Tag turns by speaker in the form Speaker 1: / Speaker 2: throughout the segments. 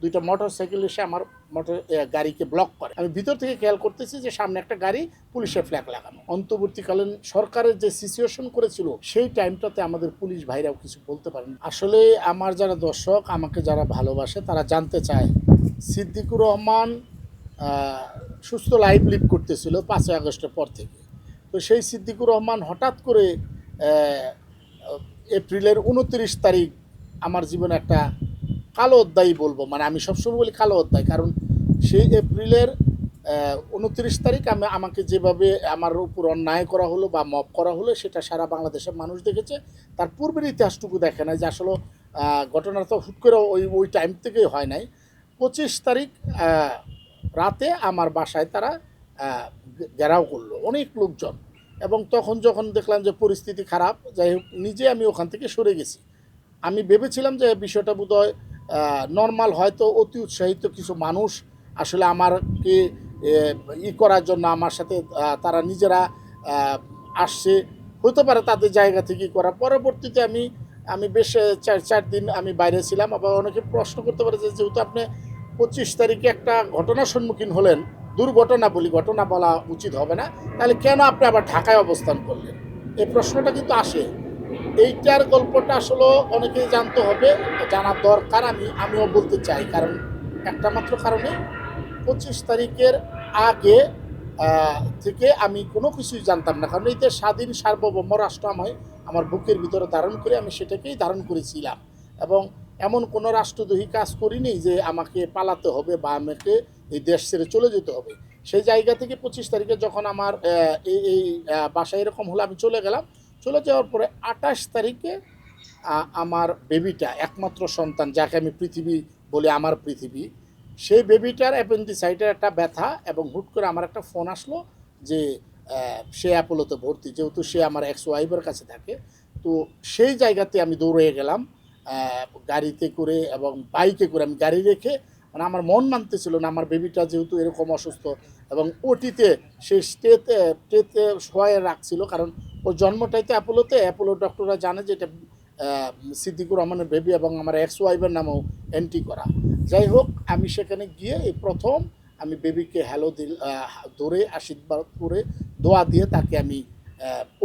Speaker 1: দুইটা মোটরসাইকেল এসে আমার গাড়িকে ব্লক করে। আমি ভিতর থেকে খেয়াল করতেছি যে সামনে একটা গাড়ি পুলিশের ফ্ল্যাগ লাগানো। অন্তর্বর্তীকালীন সরকারের যে সিচুয়েশন করেছিল সেই টাইমটাতে আমাদের পুলিশ ভাইরাও কিছু বলতে পারেন। আসলে আমার যারা দর্শক, আমাকে যারা ভালোবাসে, তারা জানতে চায় সিদ্দিকুর রহমান সুস্থ লাইফ লিড করতেছিল 5ই আগস্টের পর থেকে। তো সেই সিদ্দিকুর রহমান হঠাৎ করে এপ্রিলের 29 তারিখ আমার জীবনে একটা কালো অধ্যায় বলবো, মানে আমি সবসময় বলি কালো অধ্যায়, কারণ সেই এপ্রিলের 29 তারিখ আমাকে যেভাবে আমার উপর অন্যায় করা হলো বা মব করা হলো সেটা সারা বাংলাদেশের মানুষ দেখেছে। তার পূর্বের ইতিহাসটুকু দেখে নাই যে আসলে ঘটনাটা তো হুট করে ওই টাইম থেকেই হয় নাই। 25 তারিখ রাতে আমার বাসায় তারা ঘেরাও করলো অনেক লোকজন, এবং তখন যখন দেখলাম যে পরিস্থিতি খারাপ, যাই হোক নিজে আমি ওখান থেকে সরে গেছি। আমি ভেবেছিলাম যে বিষয়টা বোধহয় নর্মাল, হয়তো অতি উৎসাহিত কিছু মানুষ আসলে আমারকে করার জন্য আমার সাথে তারা নিজেরা আসছে, হতে পারে তাদের জায়গা থেকে করা। পরবর্তীতে আমি বেশ 4 দিন আমি বাইরে ছিলাম। আবার অনেকে প্রশ্ন করতে পারে যে যেহেতু আপনি 25 তারিখে একটা ঘটনার সম্মুখীন হলেন, দুর্ঘটনা বলি, ঘটনা বলা উচিত হবে না, তাহলে কেন আপনি আবার ঢাকায় অবস্থান করলেন? এই প্রশ্নটা কিন্তু আসে। এইটার গল্পটা আসলে অনেকেই জানতে হবে, জানার দরকার। আমিও বলতে চাই, কারণ একটা মাত্র কারণে 25 তারিখের আগে থেকে আমি কোনো কিছুই জানতাম না, কারণ এই যে স্বাধীন সার্বভৌম রাষ্ট্র আমার বুকের ভিতরে ধারণ করে আমি সেটাকেই ধারণ করেছিলাম, এবং এমন কোনো রাষ্ট্রদ্রোহী কাজ করিনি যে আমাকে পালাতে হবে বা আমাকে এই দেশ ছেড়ে চলে যেতে হবে। সেই জায়গা থেকে 25 তারিখে যখন আমার এই বাসায় এরকম হলো, আমি চলে গেলাম। চলে যাওয়ার পরে 28 তারিখে আমার বেবিটা, একমাত্র সন্তান যাকে আমি পৃথিবী বলি, আমার পৃথিবী, সেই বেবিটার অ্যাপেন্ডিসাইটের একটা ব্যথা, এবং হুট করে আমার একটা ফোন আসলো যে সে অ্যাপোলোতে ভর্তি, যেহেতু সে আমার এক্স ওয়াইফের কাছে থাকে। তো সেই জায়গাতে আমি দৌড়ে গেলাম গাড়িতে করে এবং বাইকে করে। আমি গাড়ি রেখে, মানে আমার মন মানতেছিল না, আমার বেবিটা যেহেতু এরকম অসুস্থ, এবং ওটিতে সে স্টেতে শোয়ে রাখছিল, কারণ ওর জন্মটাইতে অ্যাপোলোতে। অ্যাপোলো ডক্টররা জানে যে এটা সিদ্দিকুর রহমানের বেবি, এবং আমার এক্স ওয়াইফের নামেও এন্ট্রি করা। যাই হোক, আমি সেখানে গিয়ে এই প্রথম আমি বেবিকে হ্যালো ধরে আশীর্বাদ করে দোয়া দিয়ে তাকে আমি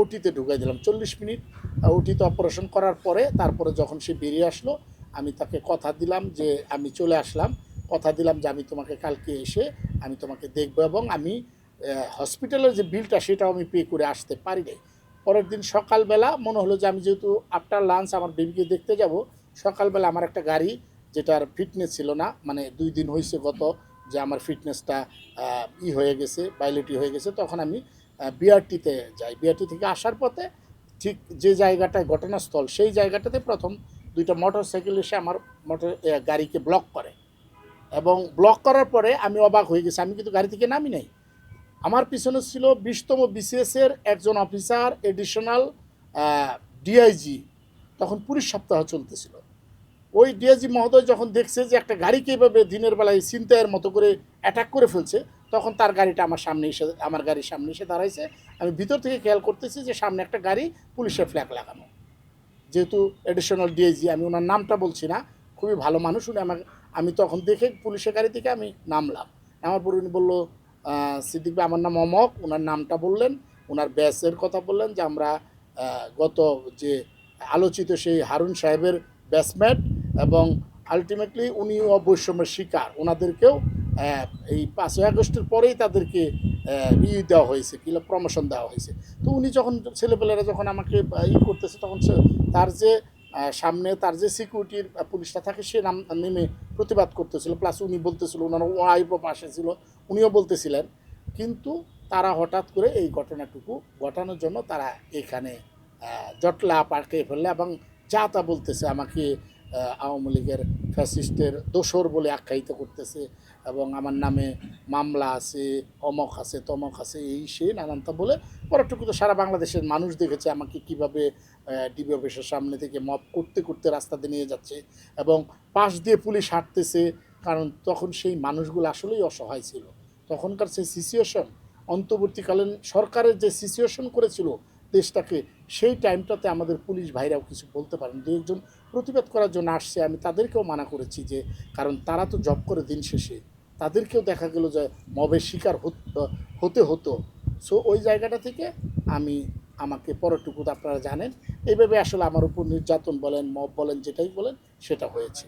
Speaker 1: ওটিতে ঢুকাই দিলাম। 40 মিনিট ওটিতে অপারেশন করার পরে তারপরে যখন সে বেরিয়ে আসলো, আমি তাকে কথা দিলাম যে আমি চলে আসলাম, কথা দিলাম যে আমি তোমাকে কালকে এসে আমি তোমাকে দেখব, এবং আমি হসপিটালের যে বিলটা সেটাও আমি পে করে আসতে পারি নাই। পরের দিন সকালবেলা মনে হলো যে আমি যেহেতু আফটার লাঞ্চ আমার বেবিকে দেখতে যাব, সকালবেলা আমার একটা গাড়ি যেটার ফিটনেস ছিল না, মানে 2 দিন হয়েছে গত যে আমার ফিটনেসটা হয়ে গেছে, বাইলেটি হয়ে গেছে, তখন আমি বিআরটিতে যাই। বিআরটি থেকে আসার পথে ঠিক যে জায়গাটায় ঘটনাস্থল, সেই জায়গাটাতে প্রথম দুইটা মোটরসাইকেল এসে আমার গাড়িকে ব্লক করে, এবং ব্লক করার পরে আমি অবাক হয়ে গেছি। আমি কিন্তু গাড়ি থেকে নামি নাই। আমার পিছনে ছিল 20তম বিসিএসের একজন অফিসার, এডিশনাল ডিআইজি, তখন পুলিশ সপ্তাহ চলতেছিল। ওই ডিআইজি মহোদয় যখন দেখছে যে একটা গাড়িকে এভাবে দিনের বেলায় ছিনতাইয়ের মতো করে অ্যাটাক করে ফেলছে, তখন তার গাড়িটা আমার গাড়ির সামনে এসে দাঁড়াইছে। আমি ভিতর থেকে খেয়াল করতেছি যে সামনে একটা গাড়ি পুলিশের ফ্ল্যাগ লাগানো। যেহেতু এডিশনাল ডিআইজি, আমি ওনার নামটা বলছি না, খুবই ভালো মানুষ উনি। আমি তখন দেখে পুলিশের গাড়ি থেকে আমি নামলাম। নামার পর উনি বললো সিদ্দিক ভাই আমার নাম অমক, ওনার নামটা বললেন, ওনার ব্যাচের কথা বললেন যে আমরা গত যে আলোচিত সেই হারুন সাহেবের ব্যাচমেট, এবং আলটিমেটলি উনিও বৈষম্যের শিকার, ওনাদেরকেও এই 5ই আগস্টের পরেই তাদেরকে দেওয়া হয়েছে, কিংবা প্রমোশন দেওয়া হয়েছে। তো উনি যখন ছেলেপেলেরা যখন আমাকে করতেছে, তখন তার যে সামনে তার যে সিকিউরিটির পুলিশটা থাকে সে নেমে প্রতিবাদ করতেছিল, প্লাস উনি বলতেছিল, ওনার ওয়াইফও পাশে ছিল, উনিও বলতেছিলেন। কিন্তু তারা হঠাৎ করে এই ঘটনাটুকু ঘটানোর জন্য তারা এখানে জটলা পার্কে ফেললে, এবং যা তা বলতেছে, আমাকে আওয়ামী লীগের ফ্যাসিস্টের দোসর বলে আখ্যায়িত করতেছে, এবং আমার নামে মামলা আছে, অমক আছে, তমক আছে, এই সেই নানানটা বলে। পরেরটুকু তো সারা বাংলাদেশের মানুষ দেখেছে আমাকে কীভাবে ডিবি অফিসের সামনে থেকে মপ করতে করতে রাস্তাতে নিয়ে যাচ্ছে, এবং পাশ দিয়ে পুলিশ হাঁটতেছে, কারণ তখন সেই মানুষগুলো আসলেই অসহায় ছিল। তখনকার সেই সিচুয়েশন, অন্তর্বর্তীকালীন সরকারের যে সিচুয়েশন করেছিল দেশটাকে, সেই টাইমটাতে আমাদের পুলিশ ভাইরাও কিছু বলতে পারেন। দু একজন প্রতিবাদ করার জন্য আসছে, আমি তাদেরকেও মানা করেছি যে কারণ তারা তো জব করে দিন শেষে, তাদেরকেও দেখা গেল যে মবের শিকার হতে হতো। সো ওই জায়গাটা থেকে আমি আমাকে পরটুকু আপনারা জানেন এইভাবে আসলে আমার উপর নির্যাতন বলেন, মব বলেন, যেটাই বলেন সেটা হয়েছে।